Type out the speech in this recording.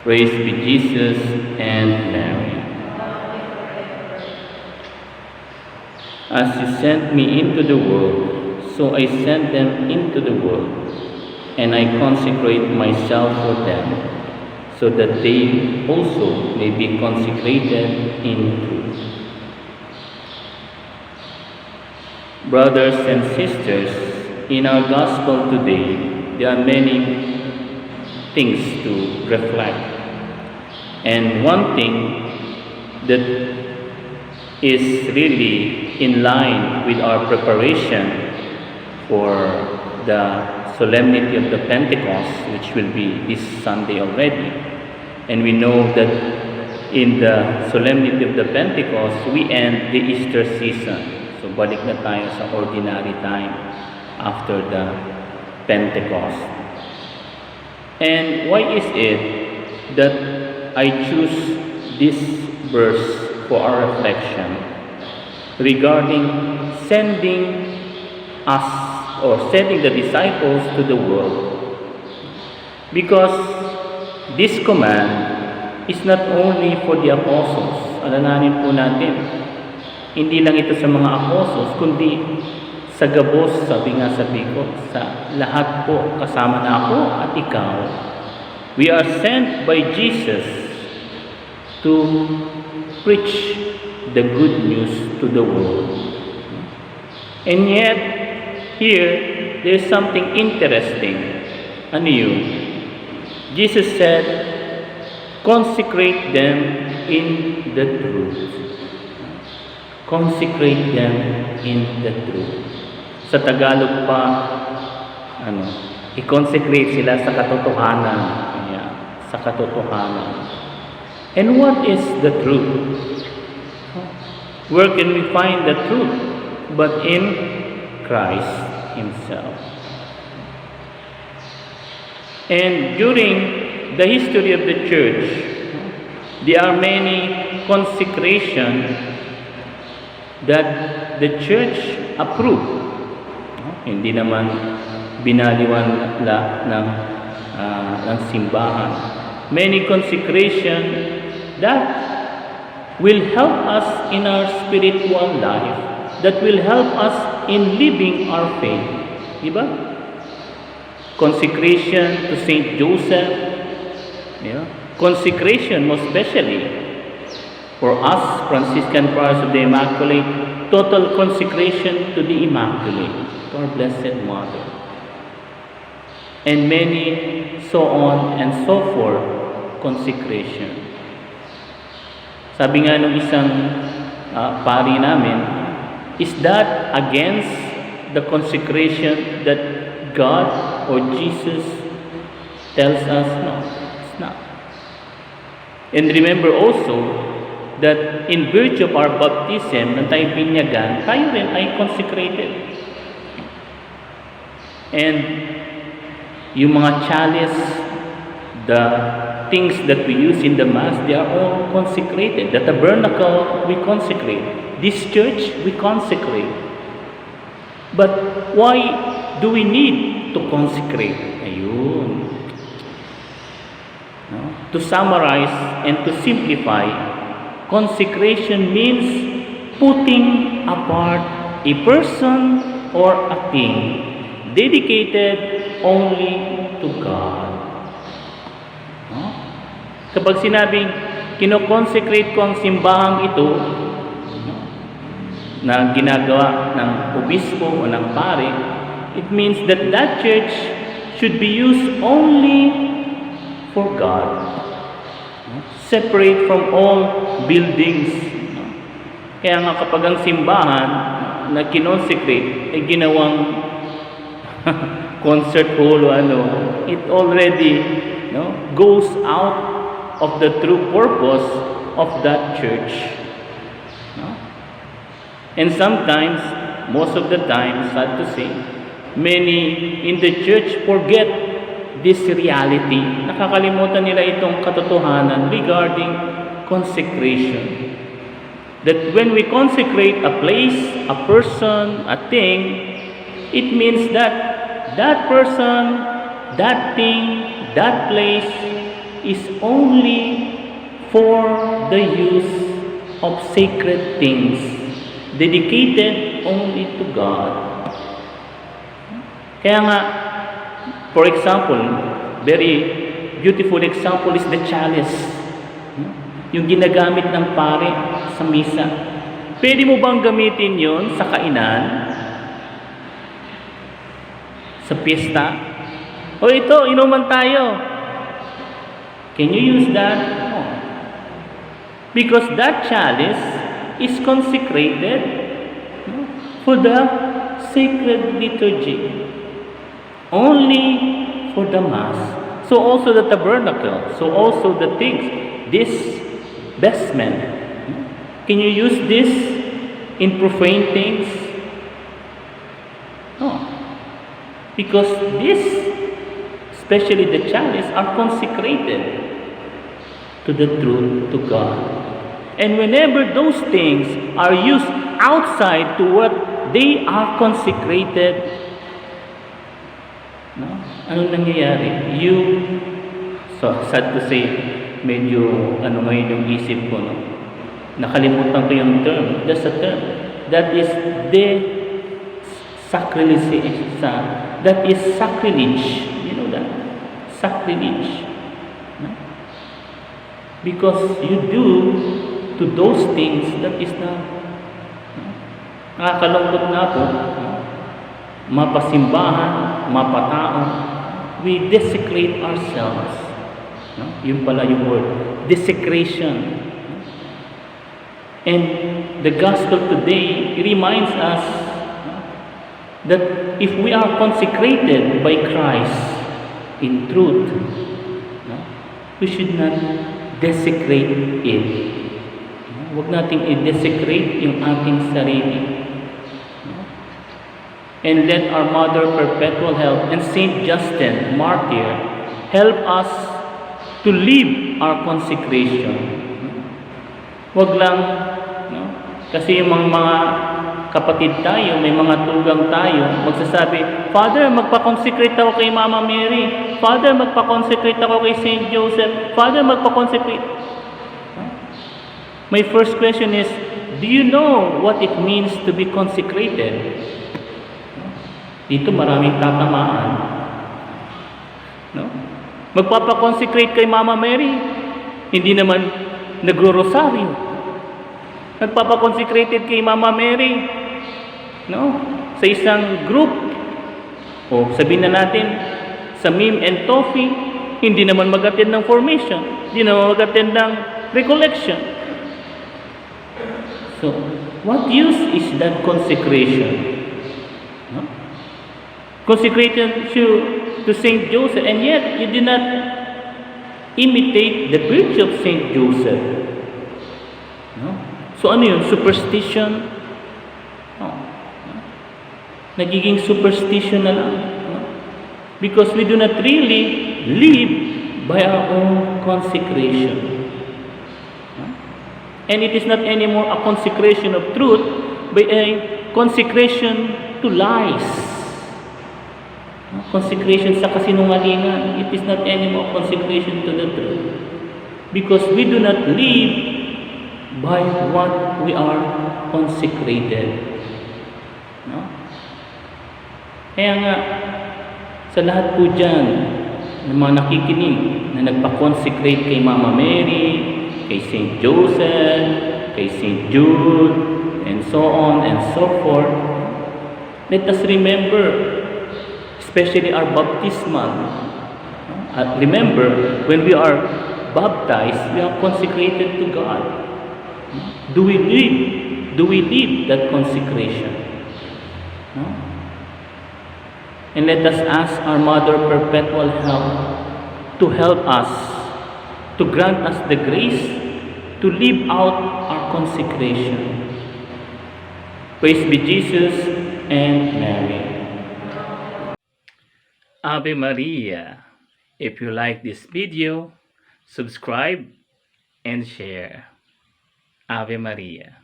Praise be Jesus and Mary. As you sent me into the world, so I sent them into the world, and I consecrate myself for them, so that they also may be consecrated in truth. Brothers and sisters, in our gospel today, there are many things to reflect. And one thing that is really in line with our preparation for the solemnity of the Pentecost, which will be this Sunday already. And we know that in the solemnity of the Pentecost, we end the Easter season. So balik na tayo sa ordinary time after the Pentecost. And why is it that I choose this verse for our reflection regarding sending us or sending the disciples to the world? Because this command is not only for the apostles. Alalahanin po natin, hindi lang ito sa mga apostles, kundi sa gabos, sabi nga sa Bicol, sa lahat po, kasama na ako at ikaw. We are sent by Jesus to preach the good news to the world. And yet, here, there's something interesting. Ano yun? Jesus said, consecrate them in the truth. Consecrate them in the truth. Sa Tagalog pa, i-consecrate sila sa katotohanan. Ayan, sa katotohanan. And what is the truth? Where can we find the truth? But in Christ Himself. And during the history of the church, there are many consecrations that the church approved. Hindi naman binaliwala ng simbahan. Many consecration that will help us in our spiritual life, that will help us in living our faith. Diba? Consecration to Saint Joseph. Yeah. Consecration most especially for us, Franciscan Friars of the Immaculate, total consecration to the Immaculate, to our Blessed Mother. And many so on and so forth, consecration. Sabi nga nung isang pari namin, is that against the consecration that God or Jesus tells us? No, it's not. And remember also that in virtue of our baptism, na tayo binyagan, tayo rin ay consecrated. And yung mga chalice, the things that we use in the Mass, they are all consecrated. The tabernacle, we consecrate. This church, we consecrate. But why do we need to consecrate? Ayun. No? To summarize and to simplify, consecration means putting apart a person or a thing dedicated only to God. No? Kapag sinabing, kinoconsecrate ko ang simbahang ito, no, na ginagawa ng obispo o ng pare, it means that that church should be used only for God. No? Separate from all buildings. No? Kaya nga kapag ang simbahan na kinonsecrate ay ginawang concert hall o it already goes out of the true purpose of that church. And sometimes, most of the time, sad to say, many in the church forget this reality. Nakakalimutan nila itong katotohanan regarding consecration. That when we consecrate a place, a person, a thing, it means that that person, that thing, that place is only for the use of sacred things, dedicated only to God. Kaya nga, for example, very beautiful example is the chalice. Yung ginagamit ng pare sa misa. Pwede mo bang gamitin yon sa kainan? Sa pista? O ito, inuman tayo. Can you use that? No. Because that chalice is consecrated for the sacred liturgy. Only for the Mass. So also the tabernacle. So also the things. This vestment. Can you use this in profane things? No. Because this, especially the chalice, are consecrated to the truth, to God. And whenever those things are used outside to what they are consecrated, no? Ano nangyayari? So sad to say, medyo ngayon yung isip ko, no? Nakalimutan ko yung term. That's a term. That is sacrilege. That is sacrilege. You know that? Sacrilege. No? Because you do to those things that is not. Nakakalungkot na po. Mapasimbahan, mapatao. We desecrate ourselves. No? Yun pala yung word. Desecration. And the gospel today reminds us that if we are consecrated by Christ in truth, we should not desecrate it. Huwag nating i-desecrate yung ating sarili. And let our Mother Perpetual help and Saint Justin, martyr, help us to live our consecration. Huwag lang, kasi yung mga kapatid tayo, may mga tugang tayo, magsasabi, Father, magpa-consecrate ako kay Mama Mary. Father, magpa-consecrate ako kay Saint Joseph. Father, magpa-consecrate. My first question is, do you know what it means to be consecrated? Dito maraming tatamaan. No? Magpapa-consecrate kay Mama Mary, hindi naman nagro-rosaryo. Nagpapa-consecrated kay Mama Mary, no? Sa isang group, o sabihin na natin, sa Mim and Toffee, hindi naman mag-attend ng formation, hindi naman mag-attend ng recollection. So, what use is that consecration? No? Consecration to Saint Joseph, and yet you did not imitate the virtue of Saint Joseph. No? So ano yun? Superstition? No. Nagiging superstition na lang. No? Because we do not really live by our own consecration. No? And it is not anymore a consecration of truth, but a consecration to lies. No? Consecration sa kasinungalingan. It is not anymore consecration to the truth. Because we do not live by what we are consecrated. No? Kaya nga, sa lahat po dyan, ng mga nakikinig na nagpa-consecrate kay Mama Mary, kay Saint Joseph, kay Saint Jude, and so on and so forth, let us remember, especially our baptismal. Remember, when we are baptized, we are consecrated to God. Do we live that consecration? No? And let us ask our Mother Perpetual help to help us, to grant us the grace to live out our consecration. Praise be Jesus and Mary. Ave Maria. If you like this video, subscribe and share. Ave Maria.